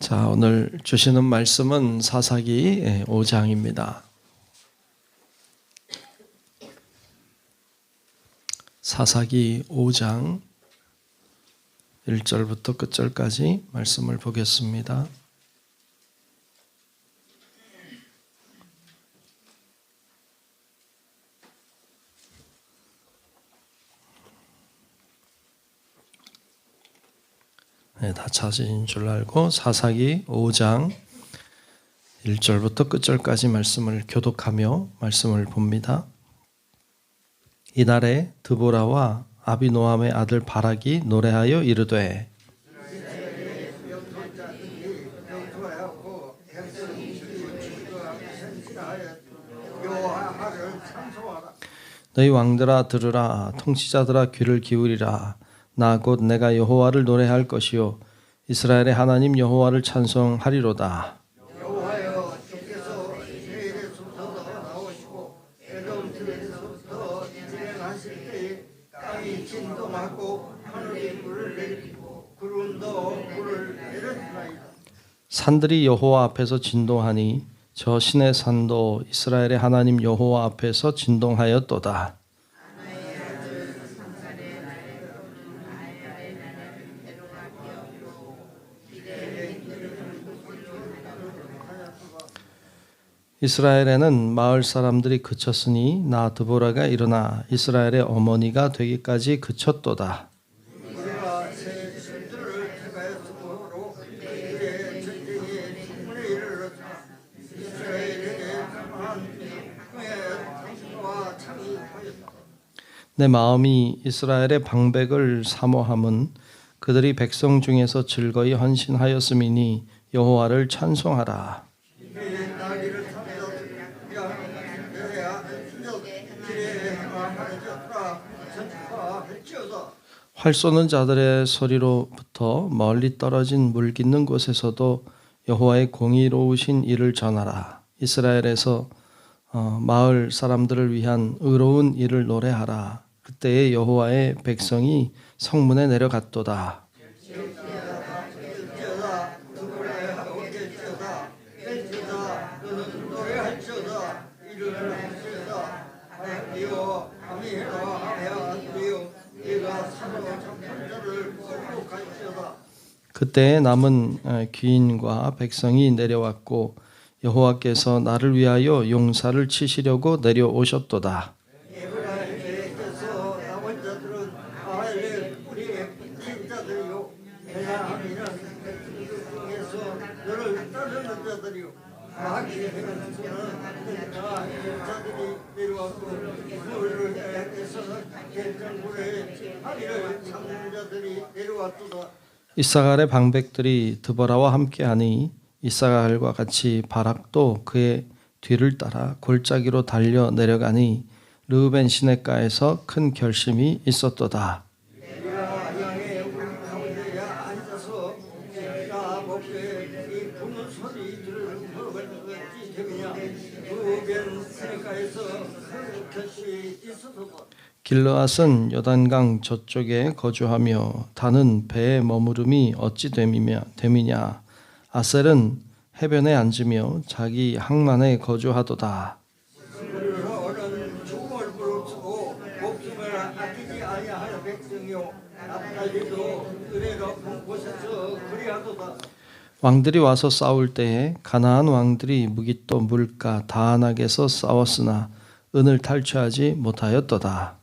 자, 오늘 주시는 말씀은 사사기 5장입니다. 사사기 5장 1절부터 끝절까지 말씀을 보겠습니다. 다 찾으신 줄 알고 사사기 5장 1절부터 끝절까지 말씀을 교독하며 말씀을 봅니다. 이날에 드보라와 아비노함의 아들 바락이 노래하여 이르되 너희 왕들아 들으라, 통치자들아 귀를 기울이라. 나 곧 내가 여호와를 노래할 것이요 이스라엘의 하나님 여호와를 찬송하리로다. 여호와여, 주께서 이스라엘에서부터 나오시고 에돔 들에서부터 진행하실 때에 땅이 진동하고 하늘이 물을 내리고 구름도 물을 내렸나이다. 산들이 여호와 앞에서 진동하니 저 신의 산도 이스라엘의 하나님 여호와 앞에서 진동하였도다. 이스라엘에는 마을 사람들이 그쳤으니 나 드보라가 일어나 이스라엘의 어머니가 되기까지 그쳤도다. 우리가 새 신들을 택하였으므로 그의 전쟁에 충분히 이르렀다. 이스라엘에게 강한 그의 당신과 창이 하였다. 내 마음이 이스라엘의 방백을 사모함은 그들이 백성 중에서 즐거이 헌신하였음이니 여호와를 찬송하라. 활 쏘는 자들의 소리로부터 멀리 떨어진 물 깃는 곳에서도 여호와의 공의로우신 일을 전하라. 이스라엘에서 마을 사람들을 위한 의로운 일을 노래하라. 그때에 여호와의 백성이 성문에 내려갔도다. 그때에 남은 귀인과 백성이 내려왔고 여호와께서 나를 위하여 용사를 치시려고 내려오셨도다. 이사갈의 방백들이 드보라와 함께하니 이사갈과 같이 바락도 그의 뒤를 따라 골짜기로 달려 내려가니 르우벤 시냇가에서 큰 결심이 있었도다. 길르앗은 요단강 저쪽에 거주하며 다는 배의 머무름이 어찌 됨이냐. 아셀은 해변에 앉으며 자기 항만에 거주하도다. 왕들이 와서 싸울 때에 가나안 왕들이 무깃도 물가 다안악에서 싸웠으나 은을 탈취하지 못하였도다.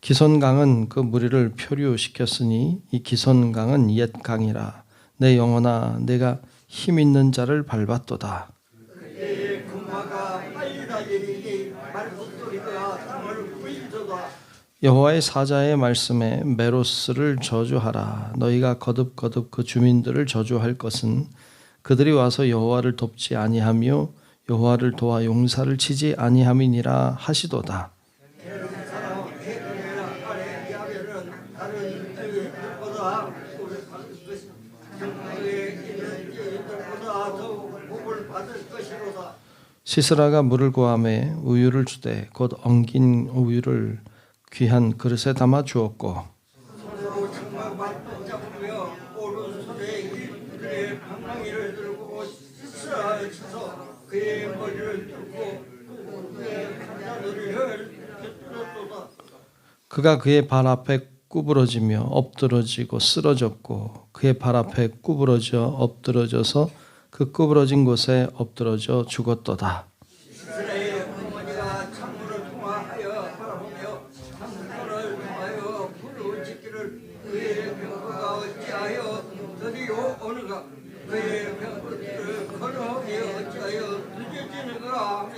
기손강은 그 무리를 표류시켰으니 이 기손강은 옛 강이라. 내 영혼아 내가 힘 있는 자를 밟았도다. 여호와의 사자의 말씀에 메로스를 저주하라. 너희가 거듭거듭 그 주민들을 저주할 것은 그들이 와서 여호와를 돕지 아니하며 여호와를 도와 용사를 치지 아니함이니라 하시도다. 시스라가 물을 구하매 우유를 주되 곧 엉긴 우유를 귀한 그릇에 담아 주었고 손으로 정말 맛도 잡으며 오른손에 그의 방망이를 들고 씻으라 쳐서 그의 머리를 뚫고 그의 간자놀이를 뜯었도다. 그가 그의 발 앞에 구부러지며 엎드러지고 쓰러졌고 그의 발 앞에 구부러져 엎드러져서 그 구부러진 곳에 엎드러져 죽었도다. 이스라엘 어머니가 창문을 통하여 바라보며 창문을 통하여 불을 짓기를 그의 병거가 어찌하여 드디어 오는가 그의 병거를 걸어오며 어찌하여 늦어지는가 하며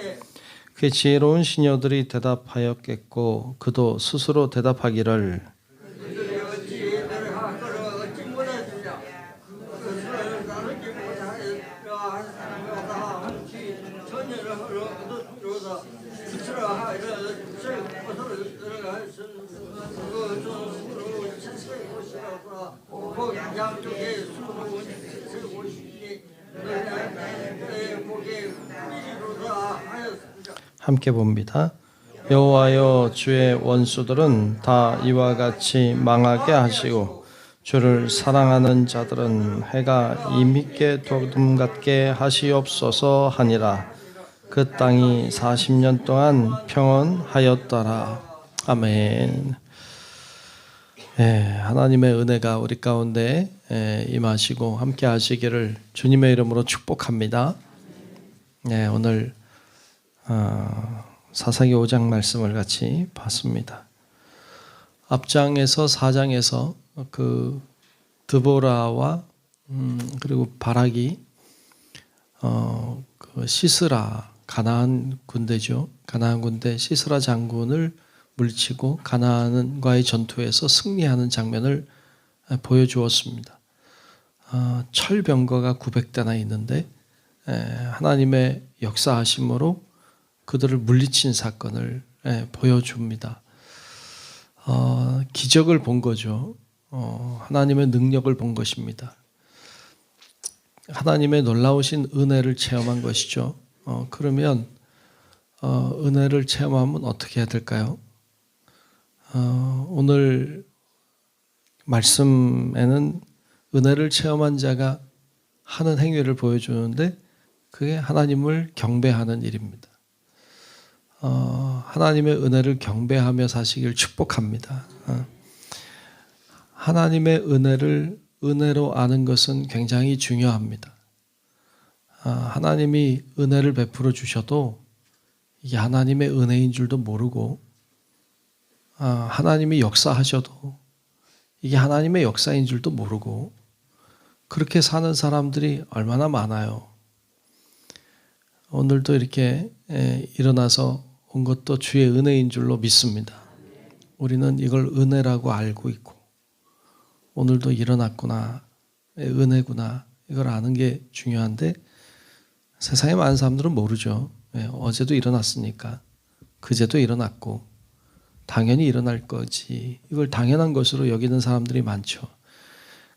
그의 지혜로운 시녀들이 대답하였겠고 그도 스스로 대답하기를 그들이 어찌 너를 하거를 어찌 못하느냐 그것을 나누지 못하였으라 한 사람마다 한치 전열을 하러 얻었으로다 스스라 하여 것을 들어가였으니 그것은 수로 칠세 곳이라서 곧 양쪽에 수로 칠세 곳이니 너의 목에 뿌리로다 하였습니다. 함께 봅니다. 여호와여 주의 원수들은 다 이와 같이 망하게 하시고 주를 사랑하는 자들은 해가 임있게 도둠 같게 하시옵소서 하니라. 그 땅이 40년 동안 평온하였더라. 아멘. 하나님의 은혜가 우리 가운데 임하시고 함께 하시기를 주님의 이름으로 축복합니다. 오늘 사사기 5장 말씀을 같이 봤습니다. 앞장에서 4장에서 그 드보라와 그리고 바락이 그 시스라 가나안 군대죠. 가나안 군대 시스라 장군을 물리치고 가나안과의 전투에서 승리하는 장면을 보여주었습니다. 철병거가 900대나 있는데 하나님의 역사하심으로 그들을 물리친 사건을 보여줍니다. 기적을 본 거죠. 하나님의 능력을 본 것입니다. 하나님의 놀라우신 은혜를 체험한 것이죠. 그러면 은혜를 체험하면 어떻게 해야 될까요? 오늘 말씀에는 은혜를 체험한 자가 하는 행위를 보여주는데 그게 하나님을 경배하는 일입니다. 하나님의 은혜를 경배하며 사시길 축복합니다. 하나님의 은혜를 은혜로 아는 것은 굉장히 중요합니다. 하나님이 은혜를 베풀어 주셔도 이게 하나님의 은혜인 줄도 모르고 하나님이 역사하셔도 이게 하나님의 역사인 줄도 모르고 그렇게 사는 사람들이 얼마나 많아요. 오늘도 이렇게 일어나서 온 것도 주의 은혜인 줄로 믿습니다. 우리는 이걸 은혜라고 알고 있고 오늘도 일어났구나, 은혜구나 이걸 아는 게 중요한데 세상에 많은 사람들은 모르죠. 어제도 일어났으니까 그제도 일어났고 당연히 일어날 거지 이걸 당연한 것으로 여기는 사람들이 많죠.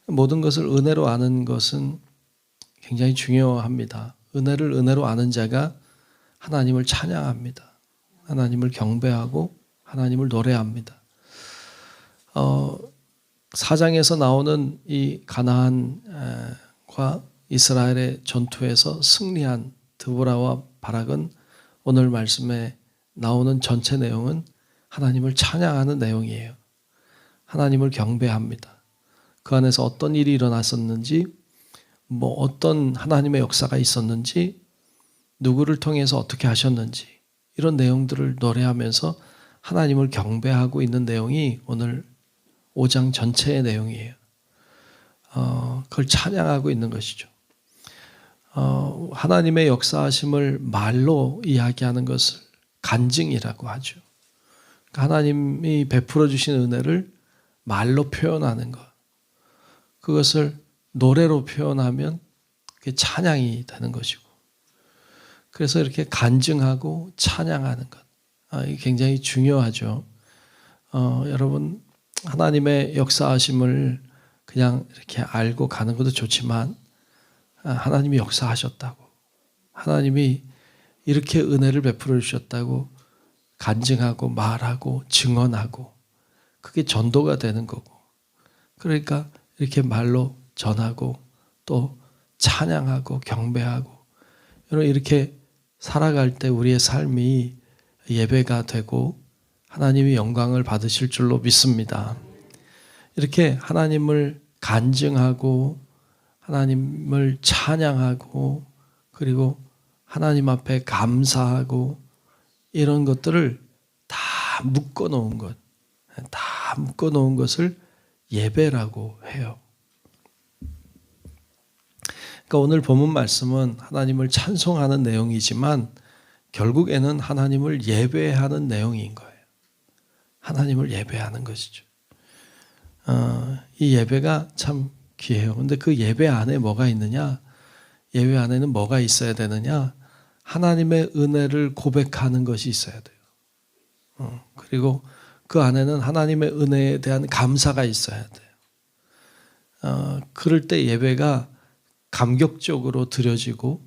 모든 것을 은혜로 아는 것은 굉장히 중요합니다. 은혜를 은혜로 아는 자가 하나님을 찬양합니다. 하나님을 경배하고 하나님을 노래합니다. 4장에서 나오는 이 가나안과 이스라엘의 전투에서 승리한 드보라와 바락은 오늘 말씀에 나오는 전체 내용은 하나님을 찬양하는 내용이에요. 하나님을 경배합니다. 그 안에서 어떤 일이 일어났었는지, 어떤 하나님의 역사가 있었는지, 누구를 통해서 어떻게 하셨는지 이런 내용들을 노래하면서 하나님을 경배하고 있는 내용이 오늘 5장 전체의 내용이에요. 그걸 찬양하고 있는 것이죠. 하나님의 역사하심을 말로 이야기하는 것을 간증이라고 하죠. 하나님이 베풀어 주신 은혜를 말로 표현하는 것. 그것을 노래로 표현하면 그게 찬양이 되는 것이고. 그래서 이렇게 간증하고 찬양하는 것. 이게 굉장히 중요하죠. 여러분, 하나님의 역사하심을 그냥 이렇게 알고 가는 것도 좋지만 하나님이 역사하셨다고, 하나님이 이렇게 은혜를 베풀어 주셨다고 간증하고 말하고 증언하고 그게 전도가 되는 거고, 그러니까 이렇게 말로 전하고 또 찬양하고 경배하고 이렇게 살아갈 때 우리의 삶이 예배가 되고 하나님이 영광을 받으실 줄로 믿습니다. 이렇게 하나님을 간증하고 하나님을 찬양하고 그리고 하나님 앞에 감사하고 이런 것들을 다 묶어놓은 것, 다 묶어놓은 것을 예배라고 해요. 그러니까 오늘 본문 말씀은 하나님을 찬송하는 내용이지만 결국에는 하나님을 예배하는 내용인 거예요. 하나님을 예배하는 것이죠. 이 예배가 참 귀해요. 근데 그 예배 안에 뭐가 있느냐? 예배 안에는 뭐가 있어야 되느냐? 하나님의 은혜를 고백하는 것이 있어야 돼요. 그리고 그 안에는 하나님의 은혜에 대한 감사가 있어야 돼요. 그럴 때 예배가 감격적으로 드려지고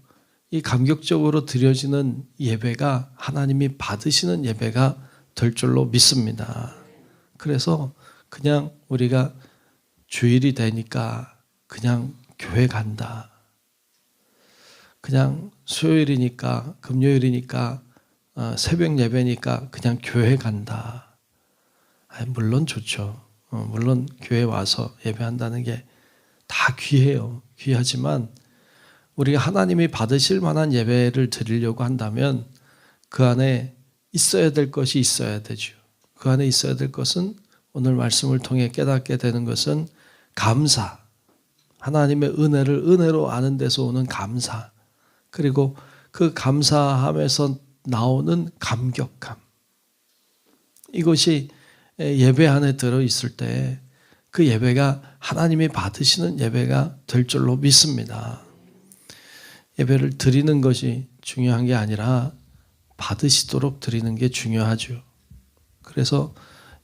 이 감격적으로 드려지는 예배가 하나님이 받으시는 예배가 될 줄로 믿습니다. 그래서 그냥 우리가 주일이 되니까 그냥 교회 간다. 그냥 수요일이니까 금요일이니까 새벽 예배니까 그냥 교회 간다. 물론 좋죠. 물론 교회 와서 예배한다는 게 다 귀해요. 귀하지만 우리가 하나님이 받으실 만한 예배를 드리려고 한다면 그 안에 있어야 될 것이 있어야 되죠. 그 안에 있어야 될 것은 오늘 말씀을 통해 깨닫게 되는 것은 감사, 하나님의 은혜를 은혜로 아는 데서 오는 감사, 그리고 그 감사함에서 나오는 감격함, 이것이 예배 안에 들어있을 때 그 예배가 하나님이 받으시는 예배가 될 줄로 믿습니다. 예배를 드리는 것이 중요한 게 아니라 받으시도록 드리는 게 중요하죠. 그래서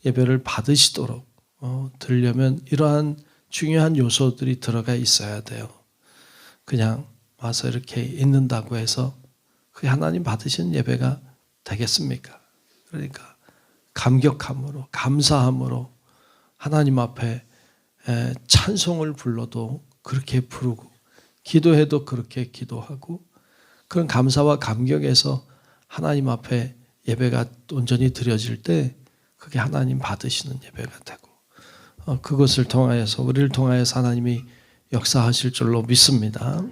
예배를 받으시도록 드리려면 이러한 중요한 요소들이 들어가 있어야 돼요. 그냥 와서 이렇게 있는다고 해서 그게 하나님 받으시는 예배가 되겠습니까? 그러니까 감격함으로 감사함으로 하나님 앞에 찬송을 불러도 그렇게 부르고 기도해도 그렇게 기도하고 그런 감사와 감격에서 하나님 앞에 예배가 온전히 드려질 때 그게 하나님 받으시는 예배가 되고 그것을 통하여서 우리를 통하여서 하나님이 역사하실 줄로 믿습니다.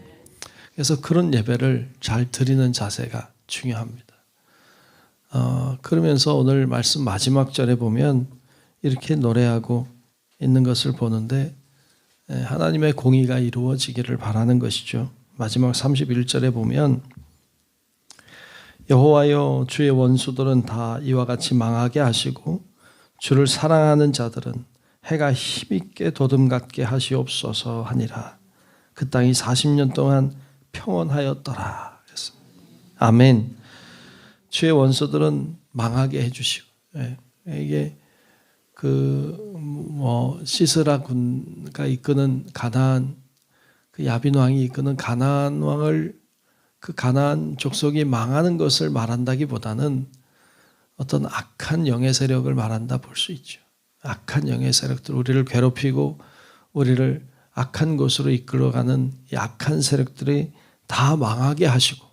그래서 그런 예배를 잘 드리는 자세가 중요합니다. 그러면서 오늘 말씀 마지막 절에 보면 이렇게 노래하고 있는 것을 보는데 하나님의 공의가 이루어지기를 바라는 것이죠. 마지막 31절에 보면 여호와여 주의 원수들은 다 이와 같이 망하게 하시고 주를 사랑하는 자들은 해가 힘있게 도듬같게 하시옵소서 하니라. 그 땅이 40년 동안 평온하였더라. 아멘. 주의 원수들은 망하게 해주시고 이게 시스라 군가 이끄는 가나안 그 야빈 왕이 이끄는 가나안 왕을 그 가나안 족속이 망하는 것을 말한다기보다는 어떤 악한 영의 세력을 말한다 볼 수 있죠. 악한 영의 세력들, 우리를 괴롭히고 우리를 악한 곳으로 이끌어가는 이 악한 세력들이 다 망하게 하시고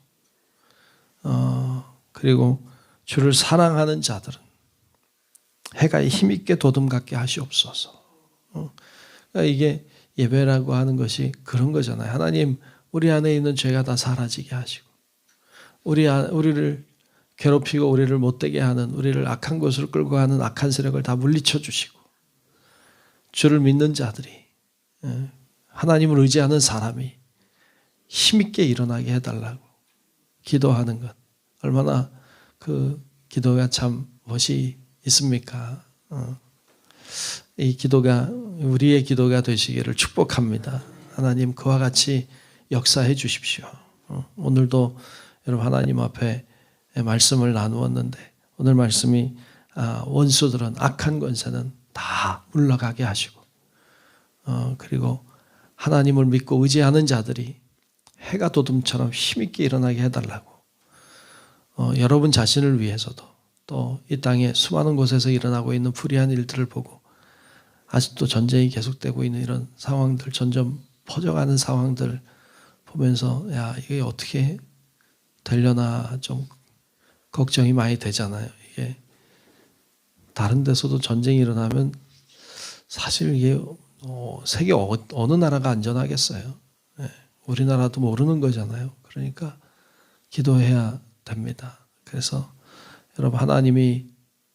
그리고 주를 사랑하는 자들은 해가 힘있게 도듬같게 하시옵소서. 그러니까 이게 예배라고 하는 것이 그런 거잖아요. 하나님, 우리 안에 있는 죄가 다 사라지게 하시고 우리를 괴롭히고 우리를 못되게 하는 우리를 악한 곳으로 끌고 가는 악한 세력을 다 물리쳐 주시고 주를 믿는 자들이 하나님을 의지하는 사람이 힘있게 일어나게 해달라고 기도하는 것, 얼마나 그 기도가 참 멋이 있습니까? 이 기도가 우리의 기도가 되시기를 축복합니다. 하나님 그와 같이 역사해 주십시오. 오늘도 여러분 하나님 앞에 말씀을 나누었는데 오늘 말씀이 원수들은 악한 권세는 다 물러가게 하시고 그리고 하나님을 믿고 의지하는 자들이 해가 돋음처럼 힘있게 일어나게 해달라고 여러분 자신을 위해서도 또 이 땅에 수많은 곳에서 일어나고 있는 불의한 일들을 보고 아직도 전쟁이 계속되고 있는 이런 상황들, 점점 퍼져가는 상황들 보면서 야, 이게 어떻게 되려나 좀 걱정이 많이 되잖아요. 이게 다른 데서도 전쟁이 일어나면 사실 이게 세계 어느 나라가 안전하겠어요. 우리나라도 모르는 거잖아요. 그러니까 기도해야 됩니다. 그래서 여러분, 하나님이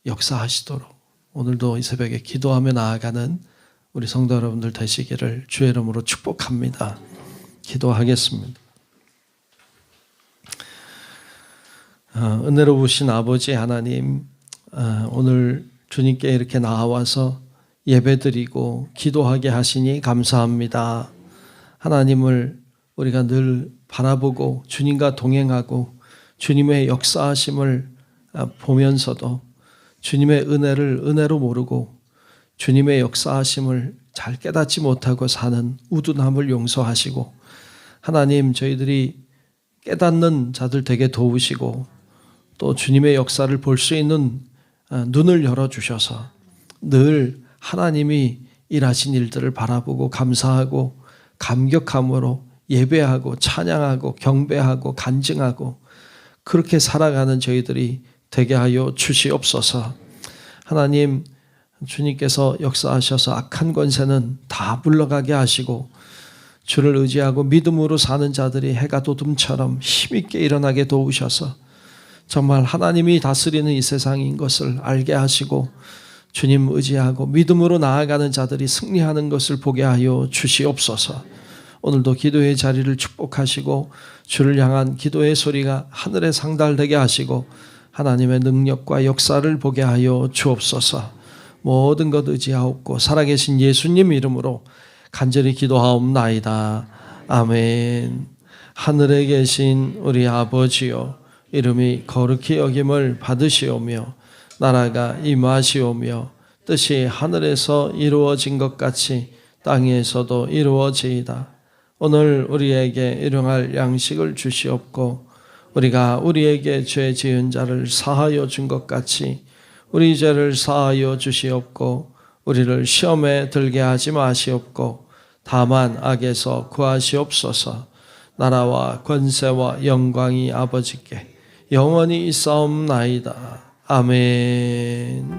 역사하시도록 오늘도 이 새벽에 기도하며 나아가는 우리 성도 여러분들 되시기를 주의 이름으로 축복합니다. 기도하겠습니다. 은혜로우신 아버지 하나님, 오늘 주님께 이렇게 나와서 예배드리고 기도하게 하시니 감사합니다. 하나님을 우리가 늘 바라보고 주님과 동행하고 주님의 역사하심을 보면서도 주님의 은혜를 은혜로 모르고 주님의 역사하심을 잘 깨닫지 못하고 사는 우둔함을 용서하시고, 하나님 저희들이 깨닫는 자들 되게 도우시고 또 주님의 역사를 볼 수 있는 눈을 열어주셔서 늘 하나님이 일하신 일들을 바라보고 감사하고 감격함으로 예배하고 찬양하고 경배하고 간증하고 그렇게 살아가는 저희들이 되게 하여 주시옵소서. 하나님, 주님께서 역사하셔서 악한 권세는 다 물러가게 하시고 주를 의지하고 믿음으로 사는 자들이 해가 돋음처럼 힘있게 일어나게 도우셔서 정말 하나님이 다스리는 이 세상인 것을 알게 하시고 주님 의지하고 믿음으로 나아가는 자들이 승리하는 것을 보게 하여 주시옵소서. 오늘도 기도의 자리를 축복하시고 주를 향한 기도의 소리가 하늘에 상달되게 하시고 하나님의 능력과 역사를 보게 하여 주옵소서. 모든 것 의지하옵고 살아계신 예수님 이름으로 간절히 기도하옵나이다. 아멘. 하늘에 계신 우리 아버지요, 이름이 거룩히 여김을 받으시오며 나라가 임하시오며 뜻이 하늘에서 이루어진 것 같이 땅에서도 이루어지이다. 오늘 우리에게 일용할 양식을 주시옵고 우리가 우리에게 죄 지은 자를 사하여 준 것 같이 우리 죄를 사하여 주시옵고 우리를 시험에 들게 하지 마시옵고 다만 악에서 구하시옵소서. 나라와 권세와 영광이 아버지께 영원히 있사옵나이다. 아멘.